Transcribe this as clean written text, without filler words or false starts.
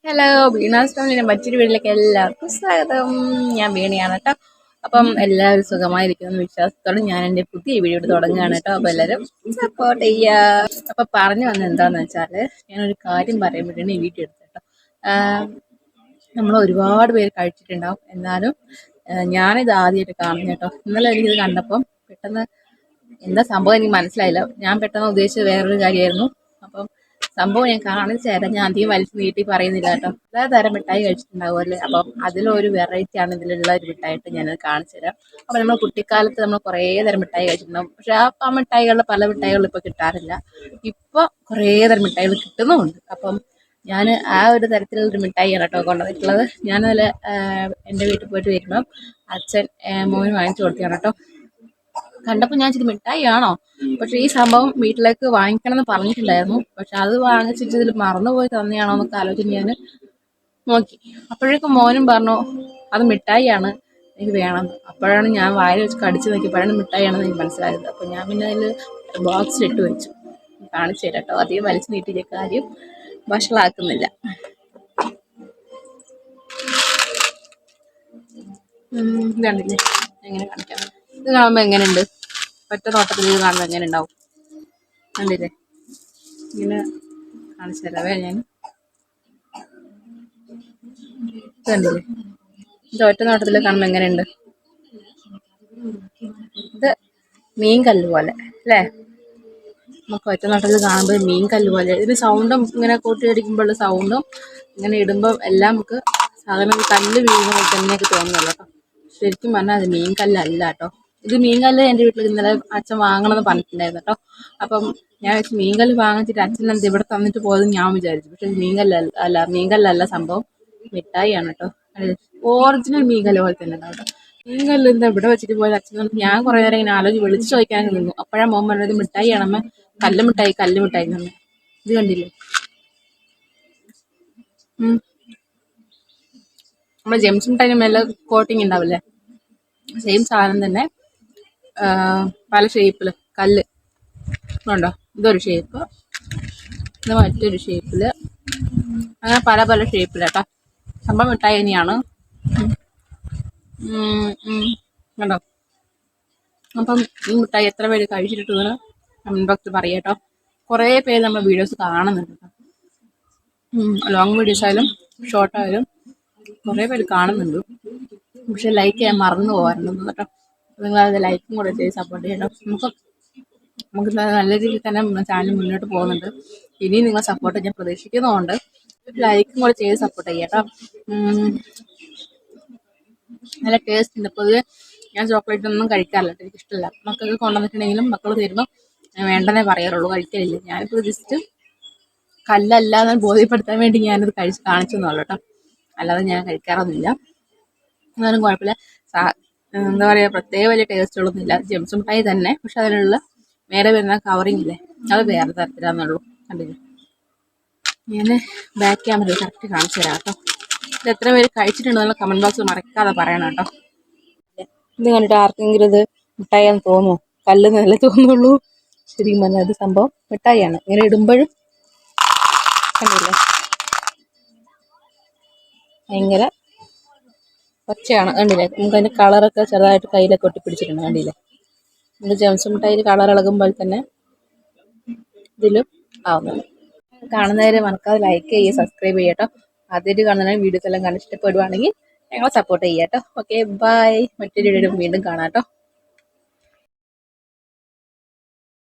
Hello Veena's ഫാമിലിയുടെ മറ്റൊരു വീട്ടിലേക്ക് എല്ലാവർക്കും സ്വാഗതം. ഞാൻ വീണയാണ് കേട്ടോ. അപ്പം എല്ലാവരും സുഖമായിരിക്കുന്ന വിശ്വാസത്തോടെ ഞാൻ എൻ്റെ പുതിയ വീഡിയോ തുടങ്ങുകയാണ് കേട്ടോ. അപ്പോൾ എല്ലാവരും സപ്പോർട്ട് ചെയ്യുക. അപ്പം പറഞ്ഞു വന്നത് എന്താണെന്ന് വെച്ചാൽ ഞാനൊരു കാര്യം പറയാൻ വേണ്ടിയാണ് ഈ വീഡിയോ എടുത്തത് കേട്ടോ. നമ്മൾ ഒരുപാട് പേര് കഴിച്ചിട്ടുണ്ടാവും, എന്നാലും ഞാനിത് ആദ്യമായിട്ട് കാണുന്നു കേട്ടോ. ഇന്നലെ എനിക്കിത് കണ്ടപ്പം പെട്ടെന്ന് എന്താ സംഭവം എനിക്ക് മനസ്സിലായില്ല. ഞാൻ പെട്ടെന്ന് ഉദ്ദേശിച്ചത് വേറൊരു കാര്യമായിരുന്നു. അപ്പം സംഭവം ഞാൻ കാണിച്ചു തരാം. ഞാൻ അധികം വലിച്ചു നീട്ടി പറയുന്നില്ല കേട്ടോ. പലതരം മിഠായി കഴിച്ചിട്ടുണ്ടാവുമല്ലേ, അപ്പം അതിലൊരു വെറൈറ്റി ആണ് ഇതിലുള്ള ഒരു മിഠായിട്ട് ഞാനത് കാണിച്ചു തരാം. അപ്പം നമ്മൾ കുട്ടിക്കാലത്ത് നമ്മൾ കുറേ തരം മിഠായി കഴിച്ചിട്ടുണ്ടാവും. പക്ഷെ ആ മിഠായികളിൽ പല മിഠായികളും ഇപ്പോൾ കിട്ടാറില്ല. ഇപ്പോൾ കുറേ തരം മിഠായികൾ കിട്ടുന്നുമുണ്ട്. അപ്പം ഞാൻ ആ ഒരു തരത്തിലുള്ളൊരു മിഠായിയാണ് കേട്ടോ കൊണ്ടുവന്നിട്ടുള്ളത്. ഞാനതിൽ എൻ്റെ വീട്ടിൽ പോയിട്ട് വരുമ്പം അച്ഛൻ മോന് വാങ്ങിച്ചു കൊടുത്തതാണ് കേട്ടോ. കണ്ടപ്പോൾ ഞാൻ ചെയ്ത് മിഠായി ആണോ, പക്ഷെ ഈ സംഭവം വീട്ടിലേക്ക് വാങ്ങിക്കണം എന്ന് പറഞ്ഞിട്ടുണ്ടായിരുന്നു. പക്ഷെ അത് വാങ്ങിച്ചിട്ട് ഇതിൽ മറന്നുപോയി തന്നെയാണോ എന്നൊക്കെ ആലോചിച്ച് ഞാൻ നോക്കി. അപ്പോഴേക്കും മോനും പറഞ്ഞു അത് മിഠായിയാണ്, എനിക്ക് വേണം. അപ്പോഴാണ് ഞാൻ വായിൽ വെച്ച് കടിച്ച് നോക്കിയപ്പോഴാണ് മിഠായിയാണെന്ന് എനിക്ക് മനസ്സിലായത്. അപ്പോൾ ഞാൻ പിന്നെ അതിൽ ബോക്സിലിട്ട് വെച്ചു. കാണിച്ചു തരാം കേട്ടോ. അധികം വലിച്ചു നീട്ടിയ കാര്യം വഷളാക്കുന്നില്ല. ഇതാണ്ടില്ലേ, എങ്ങനെ കാണിക്കാം. ഇത് കാണുമ്പോൾ എങ്ങനെയുണ്ട്? ഒറ്റ നോട്ടത്തിൽ ഇത് കാണുമ്പോൾ എങ്ങനെ ഉണ്ടാവും? കണ്ടില്ലേ, ഇങ്ങനെ കാണിച്ചു തരാവേ ഞാൻ. കണ്ടില്ലേ, ഇത് ഒറ്റ നോട്ടത്തിൽ കാണുമ്പോൾ എങ്ങനെയുണ്ട്? ഇത് മീൻ കല്ല് പോലെ അല്ലേ? നമുക്ക് ഒറ്റ നോട്ടത്തിൽ കാണുമ്പോൾ മീൻ കല്ല് പോലെ. ഇതിന് സൗണ്ടും ഇങ്ങനെ കൂട്ടിയടിക്കുമ്പോഴുള്ള സൗണ്ടും ഇങ്ങനെ ഇടുമ്പോൾ എല്ലാം നമുക്ക് സാധാരണ കല്ല് വീഴുന്ന പോലെ തന്നെയൊക്കെ തോന്നുന്നുള്ളൂ കേട്ടോ. ശരിക്കും പറഞ്ഞാൽ അത് മീൻ കല്ലല്ല കേട്ടോ. ഇത് മീൻകല്ല് എൻ്റെ വീട്ടിൽ ഇന്നലെ അച്ഛൻ വാങ്ങണമെന്ന് പറഞ്ഞിട്ടുണ്ടായിരുന്നു കേട്ടോ. അപ്പം ഞാൻ വെച്ച് മീൻകല്ല് വാങ്ങിച്ചിട്ട് അച്ഛൻ എന്ത് ഇവിടെ തന്നിട്ട് പോയതെന്ന് ഞാൻ വിചാരിച്ചു. പക്ഷെ മീൻകല്ലല്ല സംഭവം, മിഠായിയാണ് കേട്ടോ. ഒറിജിനൽ മീൻകല്ല് പോലെ തന്നെ ഉണ്ടാവും കേട്ടോ. മീൻകല്ല് എന്താ ഇവിടെ വെച്ചിട്ട് പോയത് അച്ഛൻ? ഞാൻ കുറേ നേരം ഇങ്ങനെ ആലോചിച്ച് വിളിച്ചു ചോദിക്കാൻ നിന്നു. അപ്പോഴാണ് മോൻ പറഞ്ഞത് മിഠായിയാണമ്മ, കല്ല് മിഠായി തന്നെ. ഇത് കണ്ടില്ലേ, നമ്മുടെ ജെംസ് മിഠായിന് മേലെ കോട്ടിങ് ഉണ്ടാവില്ലേ, സെയിം സാധനം തന്നെ. പല ഷേപ്പിൽ കല്ല് ഉണ്ടോ, ഇതൊരു ഷേപ്പ്, ഇത് മറ്റൊരു ഷേപ്പിൽ, അങ്ങനെ പല പല ഷേപ്പിലാട്ടോ. സംഭവം മിഠായി തന്നെയാണ് കണ്ടോ. അപ്പം ഈ മിഠായി എത്ര പേര് കഴിച്ചിട്ടുണ്ടെന്ന് കമന്റ് ബോക്സിൽ പറയാം കേട്ടോ. കുറേ പേര് നമ്മുടെ വീഡിയോസ് കാണുന്നുണ്ട് കേട്ടോ. ലോങ് വീഡിയോസ് ആയാലും ഷോർട്ട് ആയാലും കുറേ പേര് കാണുന്നുണ്ട്. പക്ഷെ ലൈക്ക് ചെയ്യാൻ മറന്നു പോകാറുണ്ട് കേട്ടോ. നിങ്ങളത് ലൈക്കും കൂടെ ചെയ്ത് സപ്പോർട്ട് ചെയ്യട്ടോ. നമുക്ക് നല്ല രീതിയിൽ തന്നെ ചാനൽ മുന്നോട്ട് പോകുന്നുണ്ട്. ഇനിയും നിങ്ങൾ സപ്പോർട്ട് ഞാൻ പ്രതീക്ഷിക്കുന്നതുകൊണ്ട് ലൈക്കും കൂടെ ചെയ്ത് സപ്പോർട്ട് ചെയ്യാട്ടോ. നല്ല ടേസ്റ്റ് ഉണ്ട്. പൊതുവെ ഞാൻ ചോക്ലേറ്റ് ഒന്നും കഴിക്കാറില്ല, എനിക്ക് ഇഷ്ടമില്ല. മക്കൾക്ക് കൊണ്ടുവന്നിട്ടുണ്ടെങ്കിലും മക്കൾ തരുമ്പോൾ വേണ്ടെന്നേ പറയാറുള്ളൂ, കഴിക്കലില്ല. ഞാനിപ്പോൾ ജസ്റ്റ് കല്ലല്ലാതെ ബോധ്യപ്പെടുത്താൻ വേണ്ടി ഞാനത് കാണിച്ചെന്നുള്ളൂ കേട്ടോ. അല്ലാതെ ഞാൻ കഴിക്കാറൊന്നുമില്ല. എന്നാലും കുഴപ്പമില്ല. എന്താ പറയുക, പ്രത്യേക വലിയ ടേസ്റ്റുകളൊന്നുമില്ല. ജെംസ് മിഠായി തന്നെ, പക്ഷെ അതിനുള്ള വേറെ വരുന്ന കവറിങ് ഇല്ലേ, അത് വേറെ തരത്തിലാണെന്നുള്ളൂ. കണ്ടില്ലേ, ഞാൻ ബാക്ക് ക്യാമറ കറക്റ്റ് കാണിച്ചു തരാം കേട്ടോ. ഇത് എത്ര പേര് കഴിച്ചിട്ടുണ്ടെന്നുള്ള കമന്റ് ബോക്സിൽ മറക്കാതെ പറയണം കേട്ടോ. ഇത് കണ്ടിട്ട് ആർക്കെങ്കിലും ഇത് മിഠായിയാന്ന് തോന്നുമോ? കല്ല് നല്ല തോന്നുള്ളൂ. ശരിക്കും പറഞ്ഞാൽ അത് സംഭവം മിഠായിയാണ്. ഇങ്ങനെ ഇടുമ്പോഴും കണ്ടില്ലേ, ഭയങ്കര ഒച്ചയാണ്. കണ്ടില്ലേ, നമുക്ക് അതിൻ്റെ കളറൊക്കെ ചെറുതായിട്ട് കയ്യിലൊക്കെ ഒട്ടിപ്പിടിച്ചിട്ടുണ്ട്. കണ്ടില്ലേ, നമുക്ക് ജെംസ് മിഠായിൽ കളർ ഇളകുമ്പോൾ തന്നെ ഇതിലും ആവുന്നുണ്ട്. കാണുന്നവരെ മറക്കാതെ ലൈക്ക് ചെയ്യുക, സബ്സ്ക്രൈബ് ചെയ്യട്ടോ. ആദ്യമായിട്ട് കാണുന്ന വീഡിയോസ് എല്ലാം കണ്ടിഷ്ടപ്പെടുവാണെങ്കിൽ ഞങ്ങളെ സപ്പോർട്ട് ചെയ്യാട്ടോ. Okay, by. മറ്റൊരു വീഡിയോ വീണ്ടും കാണാം കേട്ടോ.